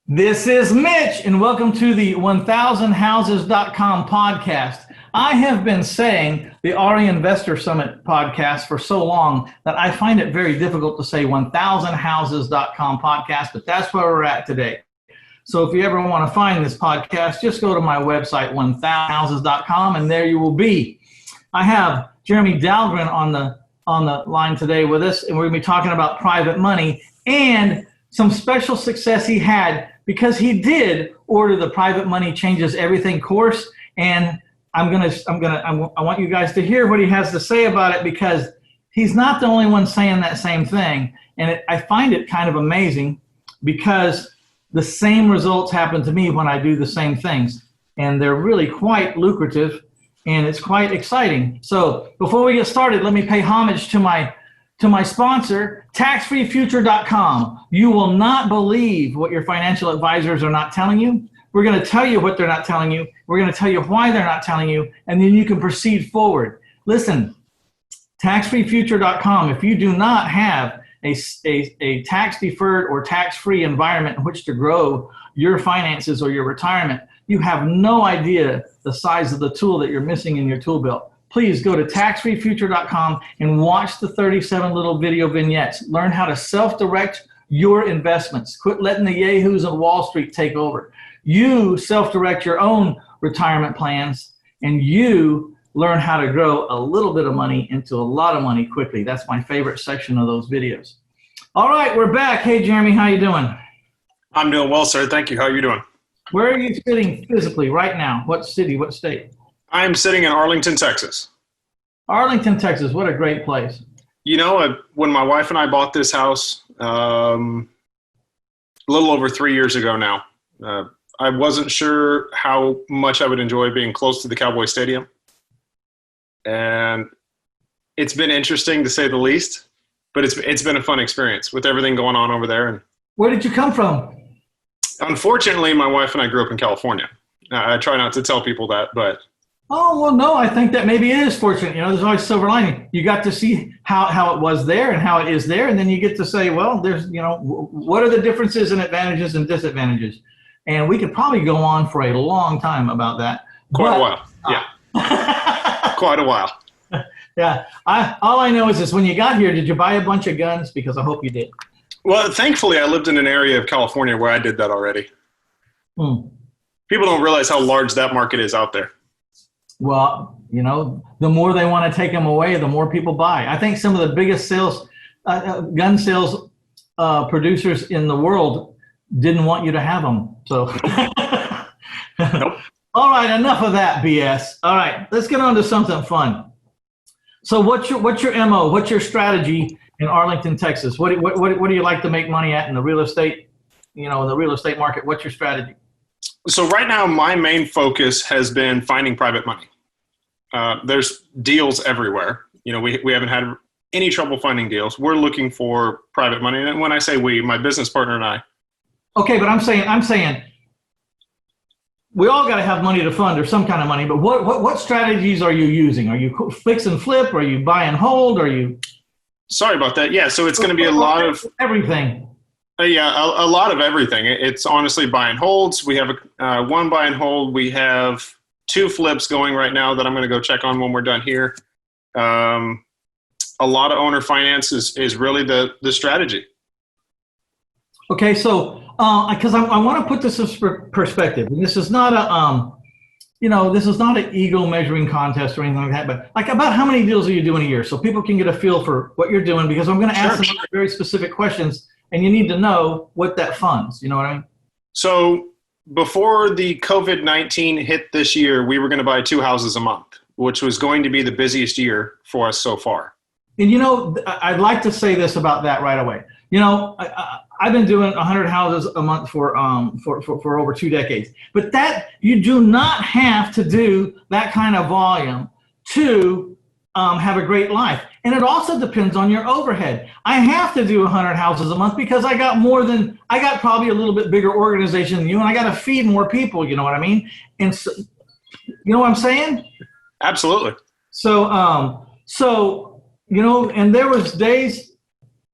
This is Mitch, and welcome to the 1000houses.com podcast. I have been saying the RE Investor Summit podcast for so long that I find it very difficult to say 1000houses.com podcast, but that's where we're at today. So if you ever want to find this podcast, just go to my website, 1000houses.com, and there you will be. I have Jeremy Dahlgren on the line today with us, and we're going to be talking about private money and some special success he had because he did order the Private Money Changes Everything course, and I want you guys to hear what he has to say about it because he's not the only one saying that same thing, and I find it kind of amazing because the same results happen to me when I do the same things, and they're really quite lucrative, and it's quite exciting. So before we get started, let me pay homage to my sponsor, taxfreefuture.com. You will not believe what your financial advisors are not telling you. We're going to tell you what they're not telling you. We're going to tell you why they're not telling you, and then you can proceed forward. Listen, taxfreefuture.com, if you do not have a tax-deferred or tax-free environment in which to grow your finances or your retirement, you have no idea the size of the tool that you're missing in your tool belt. Please go to taxfreefuture.com and watch the 37 little video vignettes. Learn how to self-direct your investments. Quit letting the yahoos of Wall Street take over. You self-direct your own retirement plans, and you learn how to grow a little bit of money into a lot of money quickly. That's my favorite section of those videos. All right, we're back. Hey, Jeremy, how you doing? I'm doing well, sir. Thank you. How are you doing? Where are you sitting physically right now? What city, what state? I'm sitting in Arlington, Texas. Arlington, Texas. What a great place. You know, when my wife and I bought this house a little over 3 years ago now, I wasn't sure how much I would enjoy being close to the Cowboy Stadium. And it's been interesting to say the least, but it's been a fun experience with everything going on over there. And where did you come from? unfortunately, my wife and I grew up in California. I try not to tell people that, but oh, well, no, I think that maybe it is fortunate. You know, there's always silver lining. You got to see how it was there and how it is there, and then you get to say, well, there's, you know, what are the differences and advantages and disadvantages? And we could probably go on for a long time about that. Quite a while, yeah. Quite a while. Yeah. All I know is this, when you got here, did you buy a bunch of guns? Because I hope you did. Well, thankfully, I lived in an area of California where I did that already. People don't realize how large that market is out there. Well, you know, the more they want to take them away, the more people buy. I think some of the biggest gun sales producers in the world didn't want you to have them. So, Nope. All right, enough of that BS. All right, let's get on to something fun. So, what's your MO? What's your strategy in Arlington, Texas? What do you like to make money at in the real estate? You know, in the real estate market, what's your strategy? So right now, my main focus has been finding private money. There's deals everywhere. You know, we haven't had any trouble finding deals. We're looking for private money. And when I say we, my business partner and I. Okay, but I'm saying we all got to have money to fund or some kind of money, but what strategies are you using? Are you fix and flip? Are you buy and hold? Are you? Sorry about that. Yeah, so it's going to be a lot of everything. Yeah, a lot of everything. It's honestly buy and holds. We have one buy and hold. We have 2 flips going right now that I'm going to go check on when we're done here. A lot of owner finance is really the strategy. Okay, so because I want to put this in perspective, and this is not this is not an ego measuring contest or anything like that, but like about how many deals are you doing a year, so people can get a feel for what you're doing, because I'm going to ask them very specific questions. And you need to know what that funds. You know what I mean? So before the COVID-19 hit this year, we were going to buy 2 houses a month, which was going to be the busiest year for us so far. And, you know, I'd like to say this about that right away. You know, I've been doing 100 houses a month for over 2 decades. But that you do not have to do that kind of volume to have a great life. And it also depends on your overhead. I have to do 100 houses a month because I got probably a little bit bigger organization than you, and I got to feed more people, you know what I mean? And so, you know what I'm saying? Absolutely. So, you know, and there was days,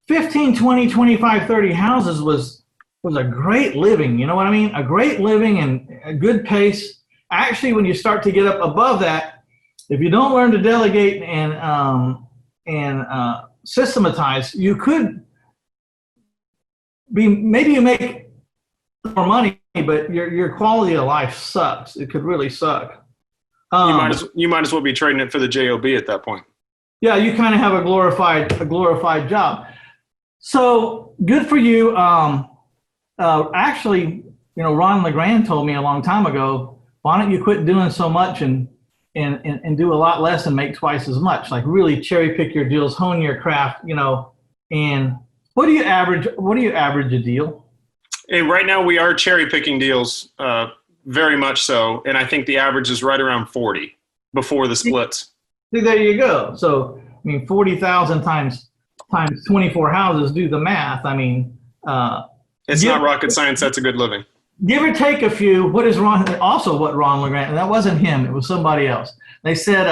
15, 20, 25, 30 houses was was a great living. You know what I mean? A great living and a good pace. Actually, when you start to get up above that, if you don't learn to delegate and systematize, you could be, maybe you make more money, but your quality of life sucks. It could really suck. You might as well be trading it for the job at that point. Yeah, you kind of have a glorified job. So good for you. Actually, Ron LeGrand told me a long time ago, why don't you quit doing so much and do a lot less and make twice as much? Like really cherry pick your deals, hone your craft, and what do you average a deal? And right now we are cherry picking deals, very much so. And I think the average is right around 40 before the splits. See, there you go. So, 40,000 times 24 houses, do the math. It's not rocket science. That's a good living. Give or take a few. What Ron LeGrand, and that wasn't him, it was somebody else. They said,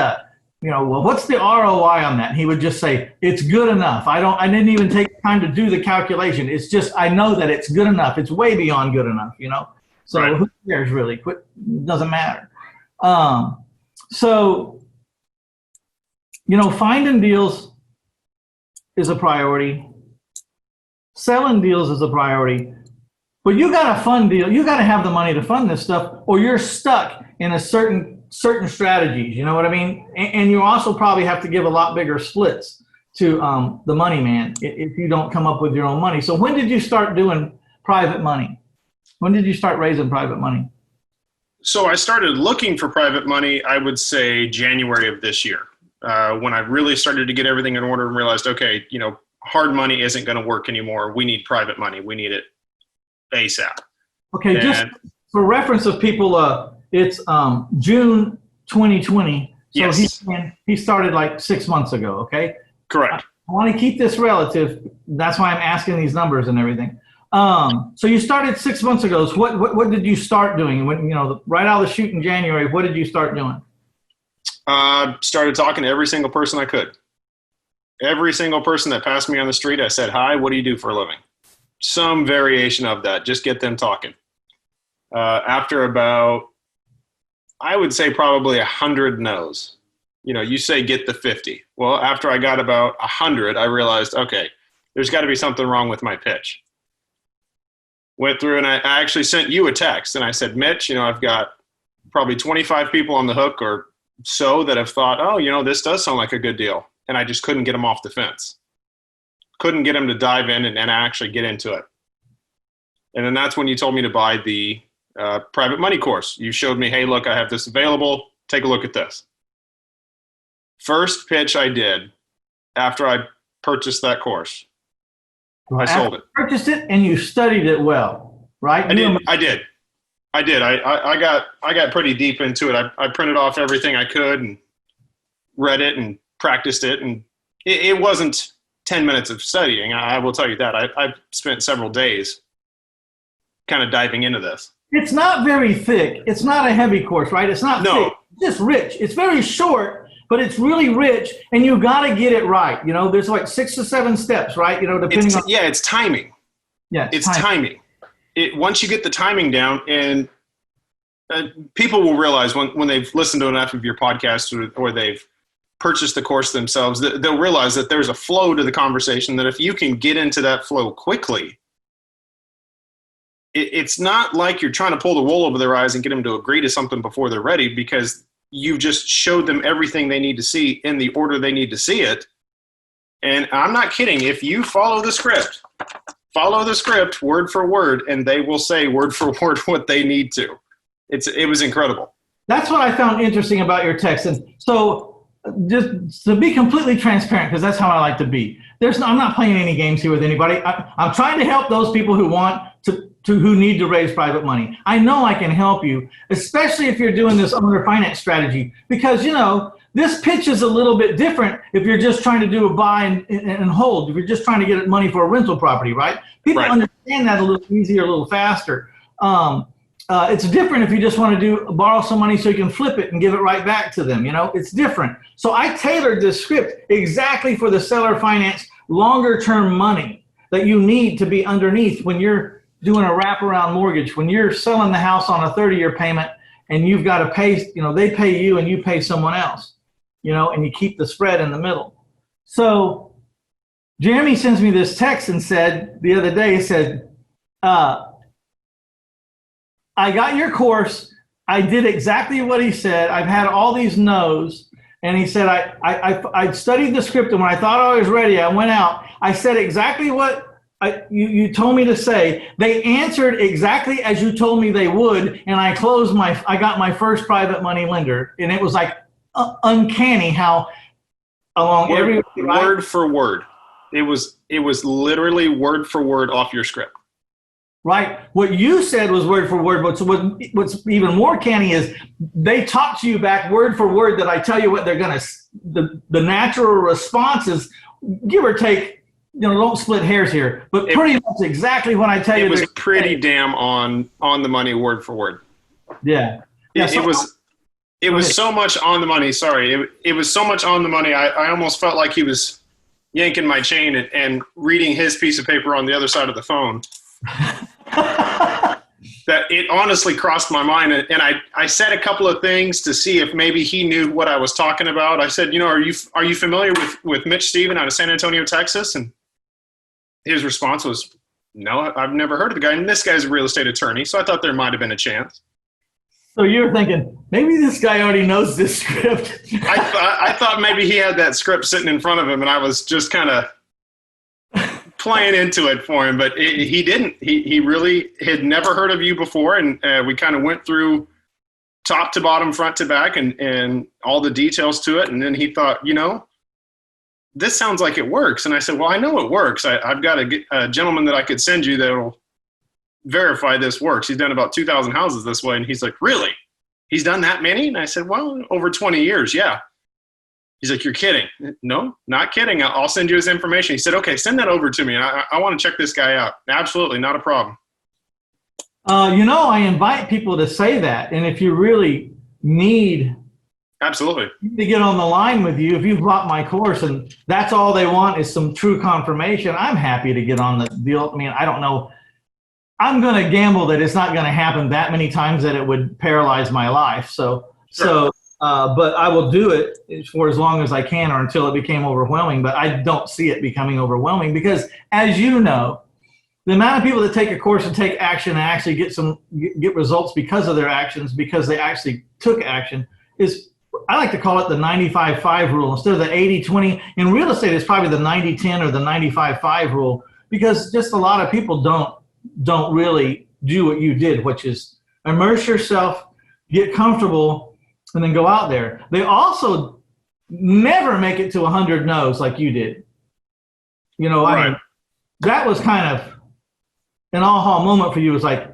well, what's the ROI on that? And he would just say, it's good enough. I didn't even take time to do the calculation. It's just, I know that it's good enough. It's way beyond good enough, So right. Who cares really? It doesn't matter. Finding deals is a priority. Selling deals is a priority. But you got to fund deal. You got to have the money to fund this stuff, or you're stuck in a certain strategies. You know what I mean? And you also probably have to give a lot bigger splits to the money man if you don't come up with your own money. So when did you start doing private money? When did you start raising private money? So I started looking for private money, I would say January of this year, when I really started to get everything in order and realized, okay, hard money isn't going to work anymore. We need private money. We need it ASAP. Okay, just for reference of people, it's June 2020. So yes. He started like 6 months ago, okay? Correct. I want to keep this relative. That's why I'm asking these numbers and everything. So you started 6 months ago. So what did you start doing? When right out of the chute in January, what did you start doing? Started talking to every single person I could. Every single person that passed me on the street, I said, hi, what do you do for a living? Some variation of that, just get them talking. After about, I would say probably 100 no's. You say get the 50. Well, after I got about 100, I realized, okay, there's got to be something wrong with my pitch. Went through and I actually sent you a text and I said, Mitch, I've got probably 25 people on the hook or so that have thought, oh, this does sound like a good deal. And I just couldn't get them off the fence. Couldn't get them to dive in and actually get into it. And then that's when you told me to buy the private money course. You showed me, hey, look, I have this available. Take a look at this. First pitch I did after I purchased that course, I sold it. Purchased it and you studied it well, right? I did. I got pretty deep into it. I printed off everything I could and read it and practiced it. And it wasn't 10 minutes of studying. I will tell you that. I spent several days kind of diving into this. It's not very thick. It's not a heavy course, right? It's not thick. It's just rich. It's very short, but it's really rich, and you got to get it right. There's like 6 to 7 steps, right? Depending on. Yeah, it's timing. Yeah, it's timing. Once you get the timing down, and people will realize when they've listened to enough of your podcast or they've purchased the course themselves, they'll realize that there's a flow to the conversation that if you can get into that flow quickly, it's not like you're trying to pull the wool over their eyes and get them to agree to something before they're ready, because you just showed them everything they need to see in the order they need to see it. And I'm not kidding. If you follow the script word for word, and they will say word for word what they need to. It was incredible. That's what I found interesting about your text. And so just to be completely transparent, because that's how I like to be. I'm not playing any games here with anybody. I'm trying to help those people who want who need to raise private money. I know I can help you, especially if you're doing this owner finance strategy, because this pitch is a little bit different if you're just trying to do a buy and hold, if you're just trying to get money for a rental property, right? People understand that a little easier, a little faster. It's different if you just want to borrow some money so you can flip it and give it right back to them. It's different. So I tailored this script exactly for the seller finance longer term money that you need to be underneath when you're doing a wraparound mortgage, when you're selling the house on a 30-year payment and you've got to pay, they pay you and you pay someone else, and you keep the spread in the middle. So Jeremy sends me this text and said the other day, he said, I got your course. I did exactly what he said. I've had all these no's. And he said, I studied the script, and when I thought I was ready, I went out. I said exactly what you told me to say. They answered exactly as you told me they would, and I got my first private money lender. And it was like uncanny how along word for word. It was literally word for word off your script. Right. What you said was word for word, but what's even more canny is they talk to you back word for word that I tell you what they're going to, the natural response is, give or take, don't split hairs here, but pretty much exactly what I tell you. It was pretty damn on the money word for word. Yeah. It was so much on the money. Sorry. It was so much on the money. I almost felt like he was yanking my chain and reading his piece of paper on the other side of the phone. That it honestly crossed my mind, and I said a couple of things to see if maybe he knew what I was talking about. I said, are you familiar with Mitch Stephen out of San Antonio, Texas? And his response was, no, I've never heard of the guy. And this guy's a real estate attorney, so I thought there might have been a chance. So you're thinking, maybe this guy already knows this script. I thought maybe he had that script sitting in front of him, and I was just kind of playing into it for him, but he didn't. He really had never heard of you before, and we kind of went through top to bottom, front to back, and all the details to it. And then he thought, this sounds like it works. And I said, well, I know it works. I've got a gentleman that I could send you that will verify this works. He's done about 2,000 houses this way. And he's like, really? He's done that many? And I said, well, over 20 years, yeah. He's like, you're kidding. No, not kidding. I'll send you his information. He said, okay, send that over to me. I want to check this guy out. Absolutely, not a problem. I invite people to say that. And if you really need absolutely to get on the line with you, if you've bought my course and that's all they want is some true confirmation, I'm happy to get on the deal. I mean, I don't know. I'm going to gamble that it's not going to happen that many times that it would paralyze my life. But I will do it for as long as I can or until it became overwhelming. But I don't see it becoming overwhelming because, as you know, the amount of people that take a course and take action and actually get results because of their actions, because they actually took action, is, I like to call it the 95-5 rule instead of the 80-20. In real estate, it's probably the 90-10 or the 95-5 rule, because just a lot of people don't really do what you did, which is immerse yourself, get comfortable, and then go out there. They also never make it to 100 no's like you did. Right. I mean, that was kind of an aha moment for you. It was like,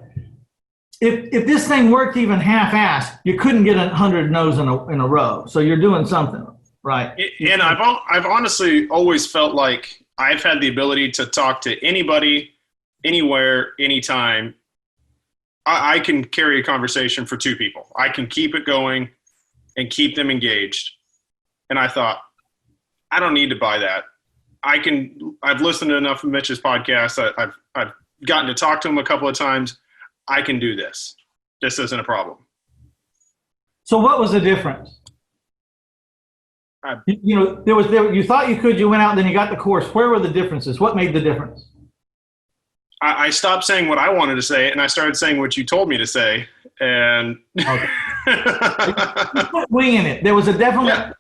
if this thing worked even half-assed, you couldn't get 100 no's in a row. So you're doing something, right? And I've honestly always felt like I've had the ability to talk to anybody, anywhere, anytime. I can carry a conversation for two people. I can keep it going and keep them engaged. And I thought, I don't need to buy that. I've listened to enough of Mitch's podcast. I've gotten to talk to him a couple of times. I can do this. This isn't a problem. So what was the difference? You thought you could, you went out and then you got the course. Where were the differences? What made the difference? I stopped saying what I wanted to say and I started saying what you told me to say. And okay. Winging it. There was a definite,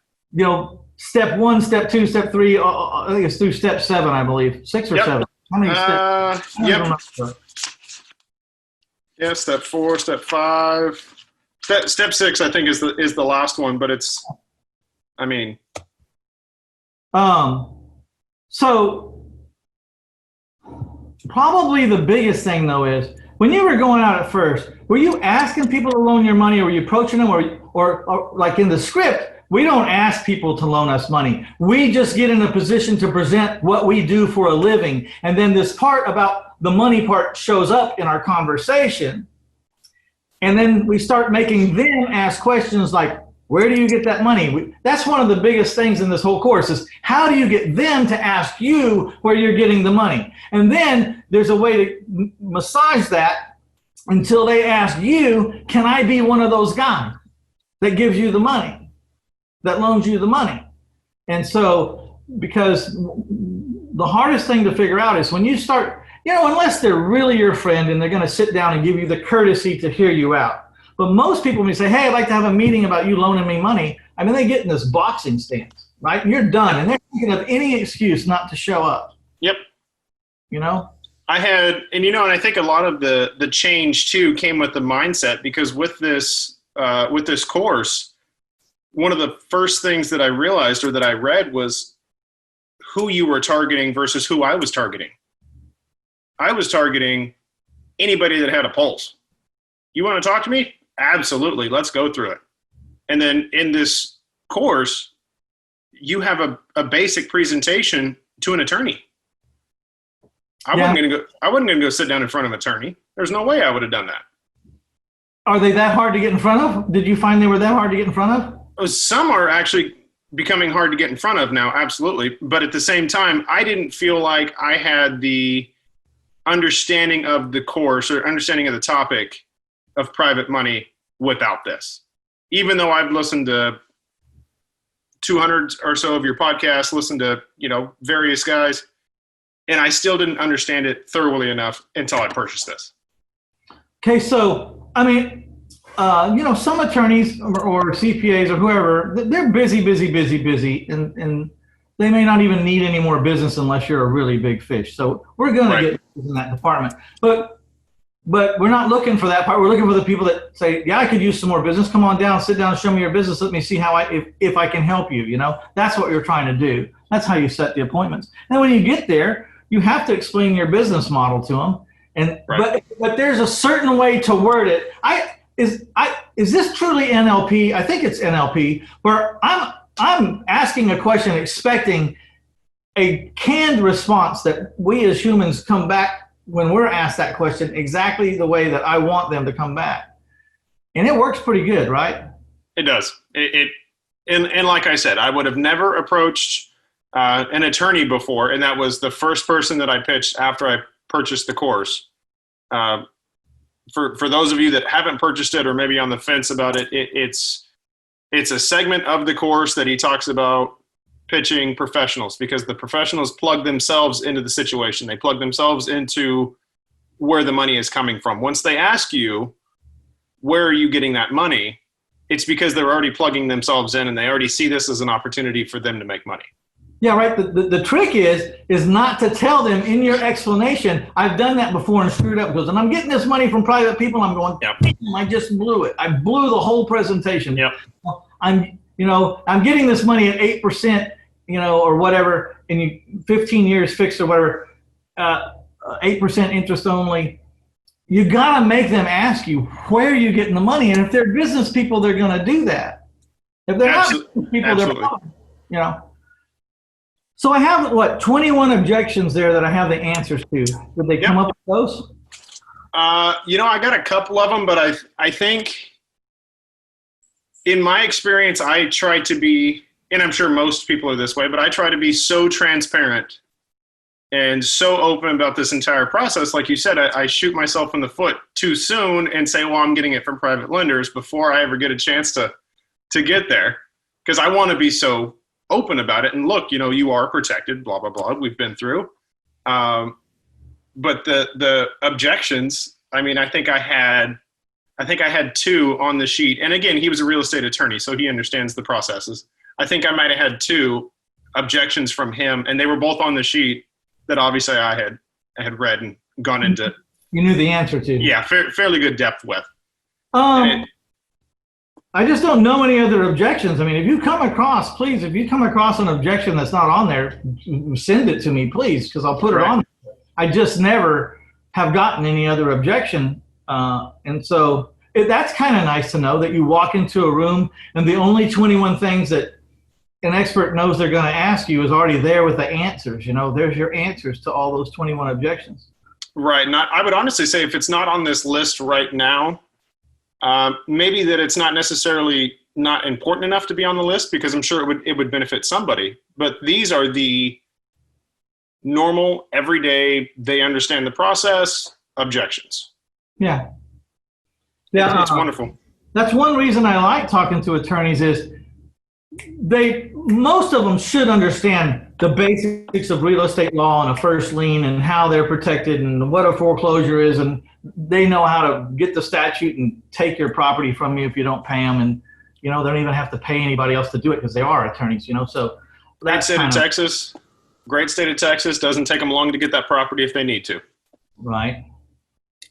step 1, step 2, step 3. I think it's through step 7, I believe. 6 or 7. How many steps? Yep. Yeah, step 4, step 5, step 6. I think is the last one, but it's, I mean. So probably the biggest thing though is when you were going out at first, were you asking people to loan your money, or were you approaching them, or like in the script? We don't ask people to loan us money. We just get in a position to present what we do for a living. And then this part about the money part shows up in our conversation. And then we start making them ask questions like, Where do you get that money? That's one of the biggest things in this whole course is how do you get them to ask you where you're getting the money? And then there's a way to massage that until they ask you, can I be one of those guys that gives you the money, that loans you the money? And so, because the hardest thing to figure out is when you start, unless they're really your friend and they're going to sit down and give you the courtesy to hear you out. But most people, when you say, hey, I'd like to have a meeting about you loaning me money, they get in this boxing stance, right? You're done. And they're thinking of any excuse not to show up. Yep. I had, and I think a lot of the change too came with the mindset, because with this course, one of the first things that I realized or that I read was who you were targeting versus who I was targeting. I was targeting anybody that had a pulse. You want to talk to me? Absolutely. Let's go through it. And then in this course, you have a basic presentation to an attorney. I wasn't going to go sit down in front of an attorney. There's no way I would have done that. Are they that hard to get in front of? Did you find they were that hard to get in front of? Some are actually becoming hard to get in front of now, absolutely. But at the same time, I didn't feel like I had the understanding of the course or understanding of the topic of private money without this. Even though I've listened to 200 or so of your podcasts, listened to, various guys, and I still didn't understand it thoroughly enough until I purchased this. Okay, so, some attorneys or CPAs or whoever, they're busy, and they may not even need any more business unless you're a really big fish. So we're going to get in that department. But we're not looking for that part. We're looking for the people that say, yeah, I could use some more business. Come on down, sit down, show me your business. Let me see how if I can help you. That's what you're trying to do. That's how you set the appointments. And when you get there, you have to explain your business model to them. But there's a certain way to word it. Is this truly NLP? I think it's NLP, where I'm asking a question expecting a canned response that we as humans come back when we're asked that question exactly the way that I want them to come back. And it works pretty good, right? It does. And like I said, I would have never approached an attorney before, and that was the first person that I pitched after I purchased the course. For those of you that haven't purchased it or maybe on the fence about it, it's a segment of the course that he talks about pitching professionals, because the professionals plug themselves into the situation. They plug themselves into where the money is coming from. Once they ask you, where are you getting that money? It's because they're already plugging themselves in and they already see this as an opportunity for them to make money. Yeah, right. The trick is not to tell them in your explanation, I've done that before and screwed up, because and I'm getting this money from private people. I'm going, I just blew it. I blew the whole presentation. Yep. I'm getting this money at 8%, or whatever, and 15 years fixed or whatever, 8% interest only. You got to make them ask you where you're getting the money. And if they're business people, they're going to do that. If they're not business people, they're probably, So I have, 21 objections there that I have the answers to. Did they come up with those? I got a couple of them, but I think in my experience, I try to be, and I'm sure most people are this way, but I try to be so transparent and so open about this entire process. Like you said, I shoot myself in the foot too soon and say, well, I'm getting it from private lenders before I ever get a chance to get there, because I want to be so open about it. And look, you are protected, blah, blah, blah. We've been through. But the objections, I think I had two on the sheet. And again, he was a real estate attorney, so he understands the processes. I think I might've had two objections from him, and they were both on the sheet that obviously I had read and gone into. You knew the answer to. Yeah. Fairly good depth with. I just don't know any other objections. If you come across an objection that's not on there, send it to me, please, because I'll put it on. I just never have gotten any other objection. And so that's kind of nice to know that you walk into a room and the only 21 things that an expert knows they're going to ask you is already there with the answers. There's your answers to all those 21 objections. Right. And I would honestly say if it's not on this list right now, maybe that it's not necessarily not important enough to be on the list because I'm sure it would benefit somebody. But these are the normal, everyday, they understand the process, objections. Yeah. Yeah. It's wonderful. That's one reason I like talking to attorneys is most of them should understand the basics of real estate law and a first lien and how they're protected and what a foreclosure is, and they know how to get the statute and take your property from you if you don't pay them, and they don't even have to pay anybody else to do it because they are attorneys. So great state of Texas. Great state of Texas. Doesn't take them long to get that property if they need to. Right.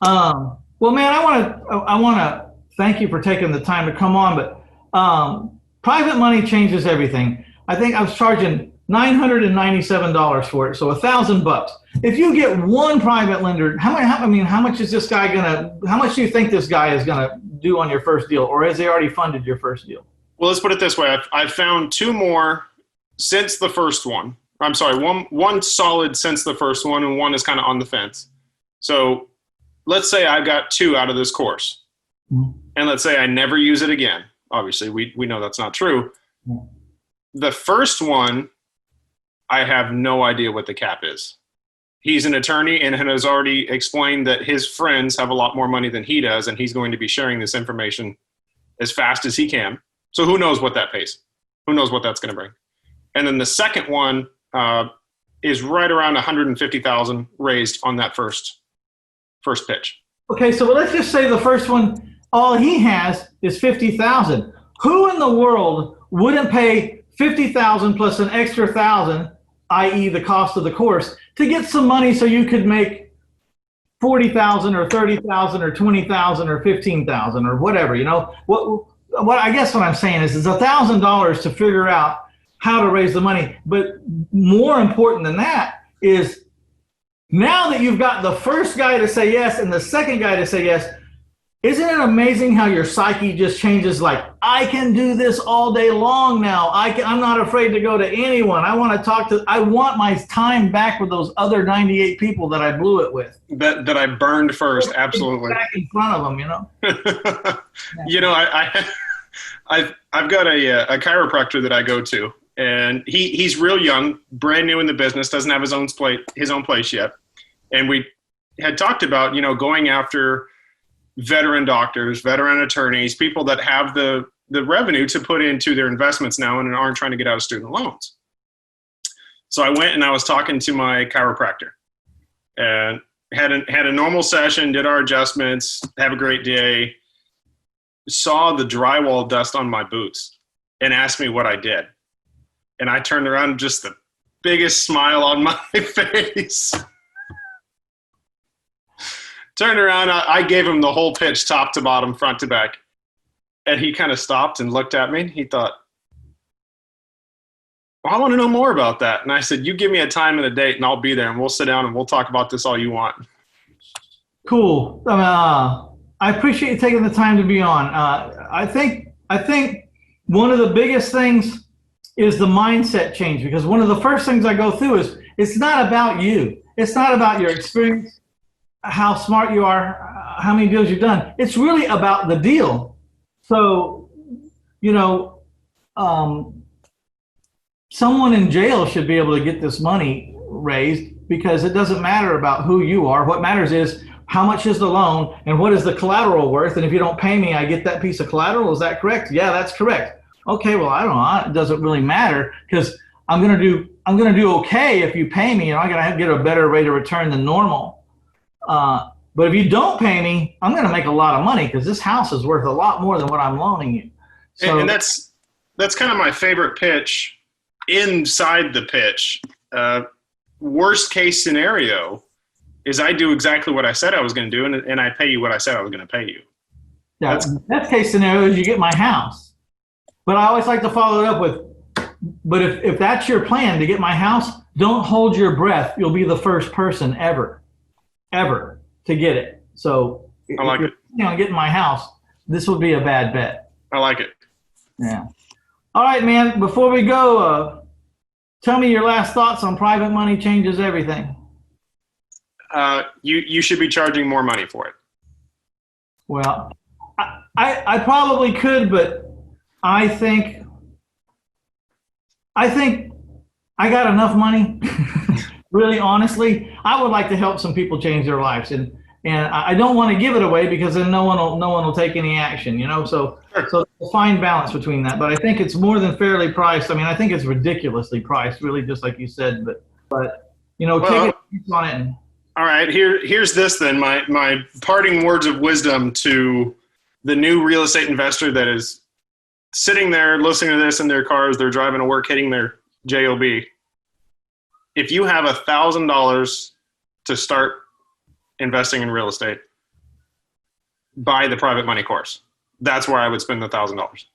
Well, man, I want to thank you for taking the time to come on, but private money changes everything. I think I was charging $997 for it, so $1,000. If you get one private lender, how much is this guy how much do you think this guy is gonna do on your first deal, or has he already funded your first deal? Well, let's put it this way. I've found two more since the first one. I'm sorry, one solid since the first one, and one is kind of on the fence. So let's say I got two out of this course, and let's say I never use it again. Obviously, we know that's not true. The first one, I have no idea what the cap is. He's an attorney and has already explained that his friends have a lot more money than he does, and he's going to be sharing this information as fast as he can. So who knows what that pays? Who knows what that's going to bring? And then the second one is right around $150,000 raised on that first pitch. Okay, so let's just say the first one, all he has is $50,000. Who in the world wouldn't pay $50,000 plus an extra $1,000, i.e. the cost of the course, to get some money so you could make $40,000 or $30,000 or $20,000 or $15,000 or whatever? What I guess what I'm saying is $1,000 to figure out how to raise the money. But more important than that is now that you've got the first guy to say yes and the second guy to say yes, isn't it amazing how your psyche just changes? Like, I can do this all day long now. I'm not afraid to go to anyone. I want my time back with those other 98 people that I blew it with. That I burned first, absolutely. Back in front of them, I've got a chiropractor that I go to, and he's real young, brand new in the business, doesn't have his own place yet. And we had talked about, going after veteran doctors, veteran attorneys, people that have the revenue to put into their investments now and aren't trying to get out of student loans. So I went and I was talking to my chiropractor and had a normal session, did our adjustments, have a great day, saw the drywall dust on my boots and asked me what I did. And I turned around, just the biggest smile on my face. Turned around, I gave him the whole pitch, top to bottom, front to back. And he kind of stopped and looked at me. He thought, well, I want to know more about that. And I said, you give me a time and a date and I'll be there and we'll sit down and we'll talk about this all you want. Cool. I appreciate you taking the time to be on. I think one of the biggest things is the mindset change, because one of the first things I go through is it's not about you. It's not about your experience, how smart you are, how many deals you've done. It's really about the deal. So, someone in jail should be able to get this money raised, because it doesn't matter about who you are. What matters is how much is the loan and what is the collateral worth. And if you don't pay me, I get that piece of collateral. Is that correct? Yeah, that's correct. Okay, well, I don't know. It doesn't really matter, because I'm gonna do okay if you pay me, and I'm gonna get a better rate of return than normal. But if you don't pay me, I'm going to make a lot of money, because this house is worth a lot more than what I'm loaning you. So, and that's kind of my favorite pitch inside the pitch. Worst case scenario is I do exactly what I said I was going to do, and I pay you what I said I was going to pay you. Yeah, best case scenario is you get my house. But I always like to follow it up with, but if that's your plan, to get my house, don't hold your breath. You'll be the first person ever to get it. So I like it. Getting my house, this would be a bad bet. I like it. Yeah. All right, man. Before we go, tell me your last thoughts on private money changes everything. You should be charging more money for it. Well, I probably could, but I think I got enough money. Really, honestly, I would like to help some people change their lives, and I don't want to give it away because then no one will take any action, you know. So a fine balance between that. But I think it's more than fairly priced. I mean, I think it's ridiculously priced, really, just like you said. But you know, take it on it. And, all right, here's this then. My parting words of wisdom to the new real estate investor that is sitting there listening to this in their cars, they're driving to work, hitting their job. If you have $1,000 to start investing in real estate, buy the private money course. That's where I would spend the $1,000.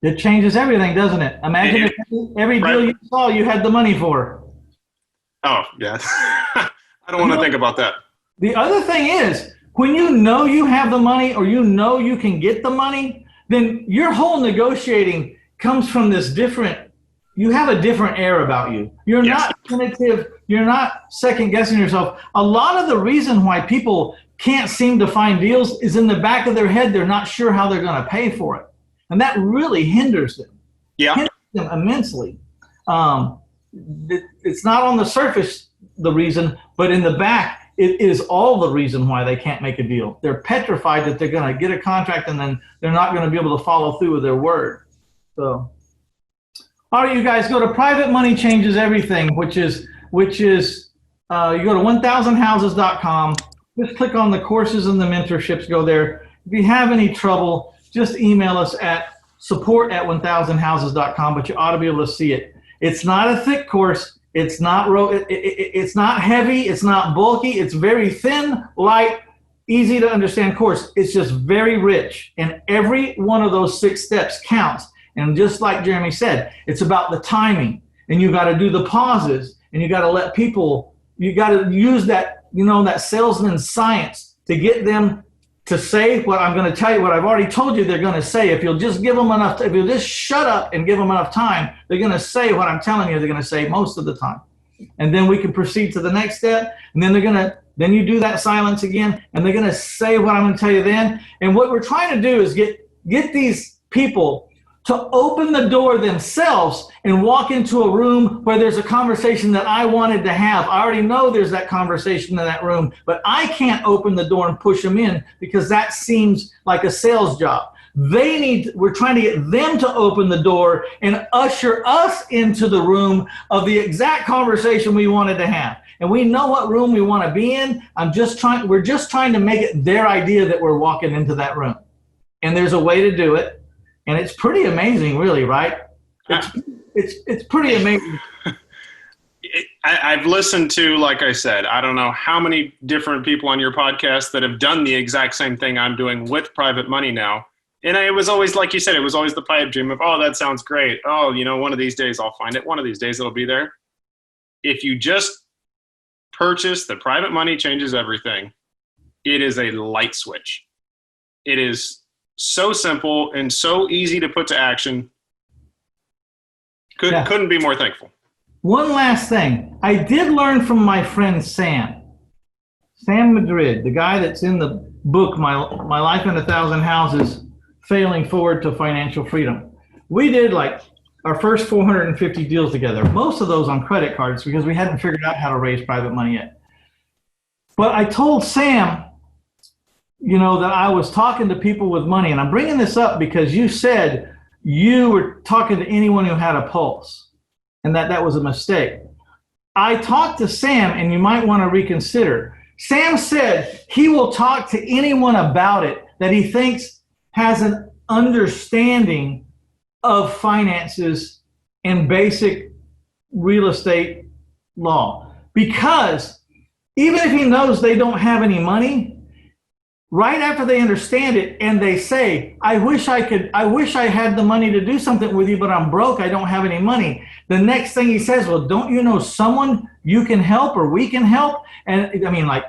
It changes everything, doesn't it? Imagine if every deal you saw you had the money for. Oh, yeah. I don't want to think about that. The other thing is, when you know you have the money or you know you can get the money, then your whole negotiating comes from this different, you have a different air about you. You're not tentative. You're not second guessing yourself. A lot of the reason why people can't seem to find deals is in the back of their head. They're not sure how they're going to pay for it. And that really hinders them. Yeah. Hinders them immensely. It's not on the surface the reason, but in the back, it is all the reason why they can't make a deal. They're petrified that they're going to get a contract and then they're not going to be able to follow through with their word. So, all right, you guys, go to Private Money Changes Everything, which is you go to 1000houses.com. Just click on the courses and the mentorships. Go there. If you have any trouble, just email us at support@1000houses.com. But you ought to be able to see it. It's not a thick course. It's not it's not heavy. It's not bulky. It's very thin, light, easy to understand course. It's just very rich, and every one of those 6 steps counts. And just like Jeremy said, it's about the timing, and you got to do the pauses, and you got to let people. You got to use that, that salesman's science to get them to say what I'm going to tell you, what I've already told you they're going to say. If you'll just give them enough, if you'll just shut up and give them enough time, they're going to say what I'm telling you they're going to say most of the time. And then we can proceed to the next step. And then then you do that silence again, and they're going to say what I'm going to tell you then. And what we're trying to do is get these people to open the door themselves and walk into a room where there's a conversation that I wanted to have. I already know there's that conversation in that room, but I can't open the door and push them in because that seems like a sales job. We're trying to get them to open the door and usher us into the room of the exact conversation we wanted to have. And we know what room we want to be in. We're just trying to make it their idea that we're walking into that room. And there's a way to do it. And it's pretty amazing, really, right? It's pretty amazing. I've listened to, like I said, I don't know how many different people on your podcast that have done the exact same thing I'm doing with private money now. And it was always, like you said, it was always the pipe dream of, oh, that sounds great. Oh, one of these days I'll find it. One of these days it'll be there. If you just purchase the Private Money Changes Everything, it is a light switch. It is so simple and so easy to put to action. Couldn't be more thankful. One last thing. I did learn from my friend Sam Madrid, the guy that's in the book, My Life in 1,000 Houses, Failing Forward to Financial Freedom. We did like our first 450 deals together, most of those on credit cards because we hadn't figured out how to raise private money yet. But I told Sam, that I was talking to people with money, and I'm bringing this up because you said you were talking to anyone who had a pulse, and that was a mistake. I talked to Sam, and you might want to reconsider. Sam said he will talk to anyone about it that he thinks has an understanding of finances and basic real estate law, because even if he knows they don't have any money, right after they understand it and they say, I wish I had the money to do something with you, but I'm broke, I don't have any money. The next thing he says, well, don't you know someone you can help or we can help? And I mean, like,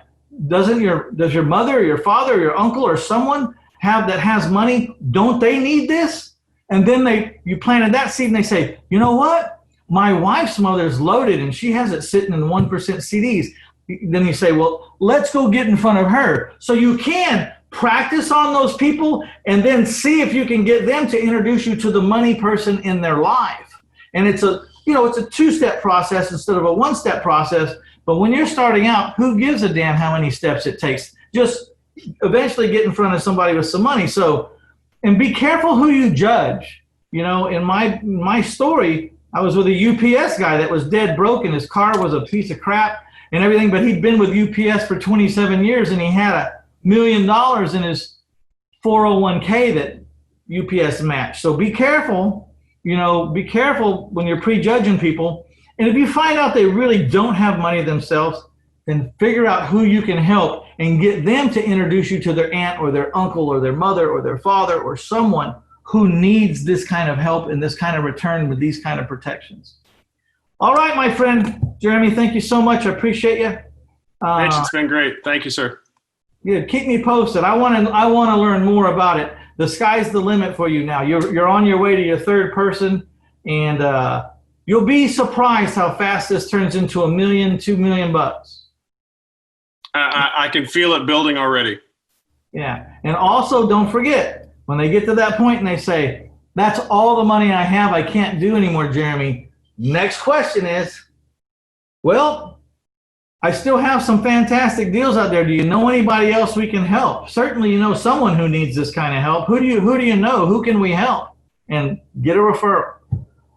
does your mother or your father or your uncle or someone that has money, don't they need this? And then you planted that seed and they say, you know what? My wife's mother's loaded and she has it sitting in 1% CDs. Then you say, well, let's go get in front of her. So you can practice on those people, and then see if you can get them to introduce you to the money person in their life. And it's a two-step process instead of a one-step process. But when you're starting out, who gives a damn how many steps it takes? Just eventually get in front of somebody with some money. So, and be careful who you judge. You know, in my story, I was with a UPS guy that was dead broke, and his car was a piece of crap and everything, but he'd been with UPS for 27 years, and he had $1 million in his 401k that UPS matched. So be careful, be careful when you're prejudging people. And if you find out they really don't have money themselves, then figure out who you can help and get them to introduce you to their aunt or their uncle or their mother or their father or someone who needs this kind of help and this kind of return with these kind of protections. All right, my friend Jeremy, thank you so much. I appreciate you. Mitch, it's been great. Thank you, sir. Yeah, keep me posted. I want to learn more about it. The sky's the limit for you now. You're on your way to your third person, and you'll be surprised how fast this turns into $1 million, $2 million bucks. I can feel it building already. Yeah, and also don't forget, when they get to that point and they say, "That's all the money I have. I can't do anymore, Jeremy." Next question is, well, I still have some fantastic deals out there. Do you know anybody else we can help? Certainly you know someone who needs this kind of help. Who do you know? Who can we help? And get a referral.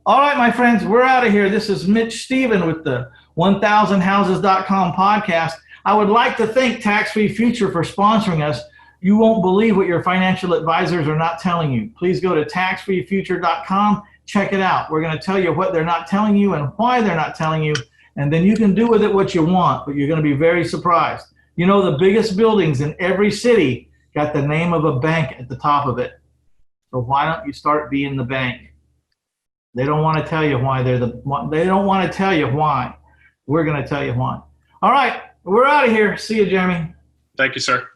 All right, my friends, we're out of here. This is Mitch Stephen with the 1000houses.com podcast. I would like to thank Tax Free Future for sponsoring us. You won't believe what your financial advisors are not telling you. Please go to taxfreefuture.com. Check it out. We're going to tell you what they're not telling you and why they're not telling you. And then you can do with it what you want, but you're going to be very surprised. You know, the biggest buildings in every city got the name of a bank at the top of it. So why don't you start being the bank? They don't want to tell you why they don't want to tell you why. We're going to tell you why. All right, we're out of here. See you, Jeremy. Thank you, sir.